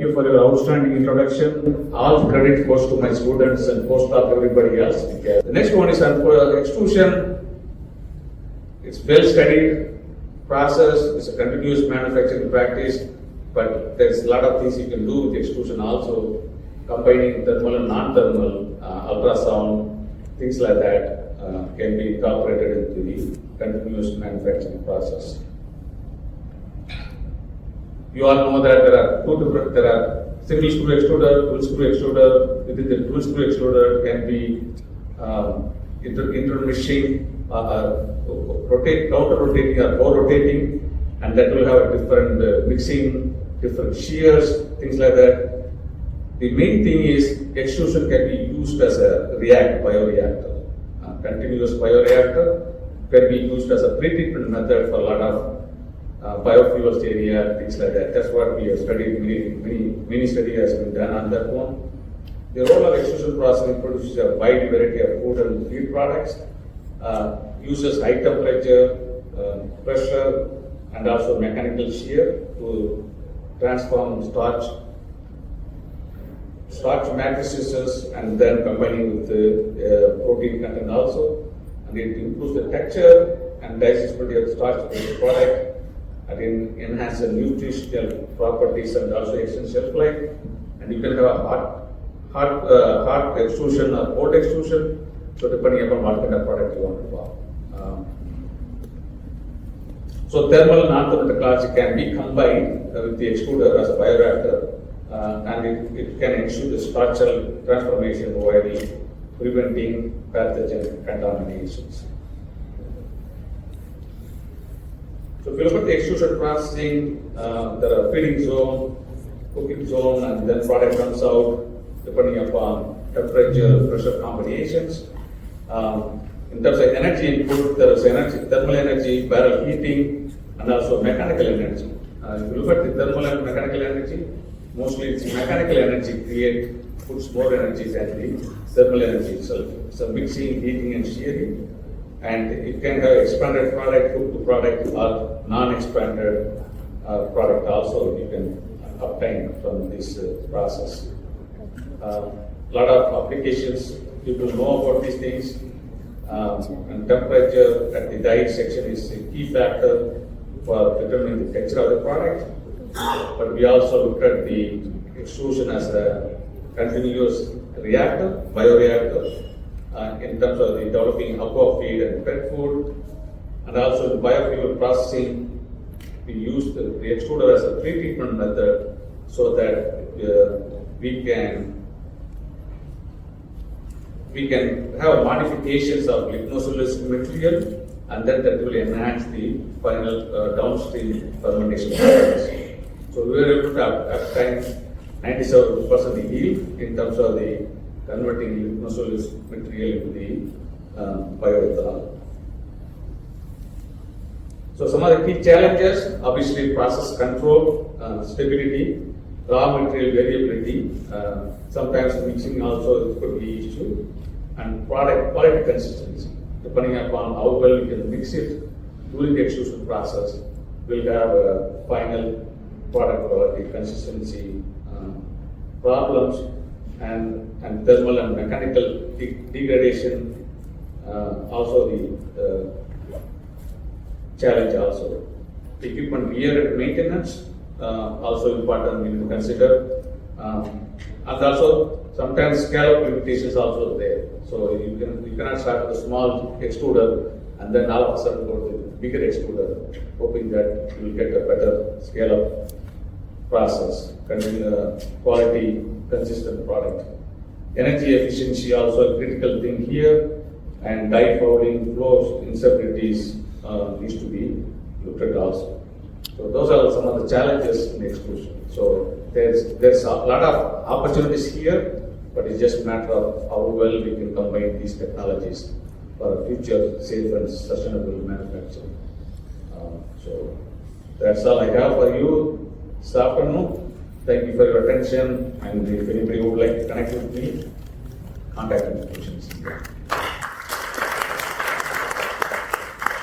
you for your outstanding introduction. All credit goes to my students and postdoc everybody else. The next one is on extrusion. It's well studied process. It's a continuous manufacturing practice, but there's a lot of things you can do with extrusion also, combining thermal and non-thermal, ultrasound, things like that can be incorporated into the continuous manufacturing process. You all know that there are single screw extruder, dual screw extruder. Within the dual screw extruder can be intermeshing, counter rotating or co-rotating, and that will have a different mixing, different shears, things like that. The main thing is extrusion can be used as a bioreactor. Continuous bioreactor can be used as a pre-treatment method for a lot of biofuels area, things like that. That's what we have studied. Many study has been done on that one. The role of extrusion processing produces a wide variety of food and feed products, uses high temperature, pressure, and also mechanical shear to transform starch matrices and then combining with the protein content also. And it improves the texture and digestibility of the starch product, and enhance the nutritional properties and also extend shelf life. And you can have a hot extrusion or cold extrusion, so depending upon what kind of product you want to buy. So thermal and non-thermal technology can be combined with the extruder as a bioreactor, and it can ensure the structural transformation while preventing pathogen contaminations. So if you look at the extrusion processing, there are feeding zone, cooking zone, and then product comes out depending upon temperature, pressure combinations. In terms of energy input, there is thermal energy, barrel heating, and also mechanical energy. If you look at the thermal and mechanical energy, mostly it's mechanical energy puts more energy than the thermal energy itself. So mixing, heating, and shearing. And it can have expanded product, cooked product, or non-expanded product also you can obtain from this process. A lot of applications, people know about these things. And temperature at the diet section is a key factor for determining the texture of the product. But we also look at the extrusion as a continuous reactor, bioreactor, in terms of the developing aqua feed and pet food, and also the biofuel processing. We use the extruder as a pre-treatment method so that we can have modifications of lignocellulose material, and then that will enhance the final downstream fermentation process. So we were able to obtain 97% yield in terms of the converting lignocellulose material into the bioethanol. So some of the key challenges, obviously process control, stability, raw material variability, sometimes mixing also could be issue, and product quality consistency. Depending upon how well you can mix it during the extrusion process, we'll have a final product quality consistency problems, and thermal and mechanical degradation, also the challenge also. Equipment wear and maintenance, also important we need to consider, and also sometimes scale-up limitations also there. So you cannot start with a small extruder and then all of a sudden go to the bigger extruder, hoping that you will get a better scale-up process, quality, consistent product. Energy efficiency also a critical thing here, and die fouling, flow instabilities needs to be looked at also. So those are some of the challenges in extrusion. So there's a lot of opportunities here, but it's just a matter of how well we can combine these technologies for future safe and sustainable manufacturing. So that's all I have for you this afternoon. Thank you for your attention, and if anybody would like to connect with me, contact me.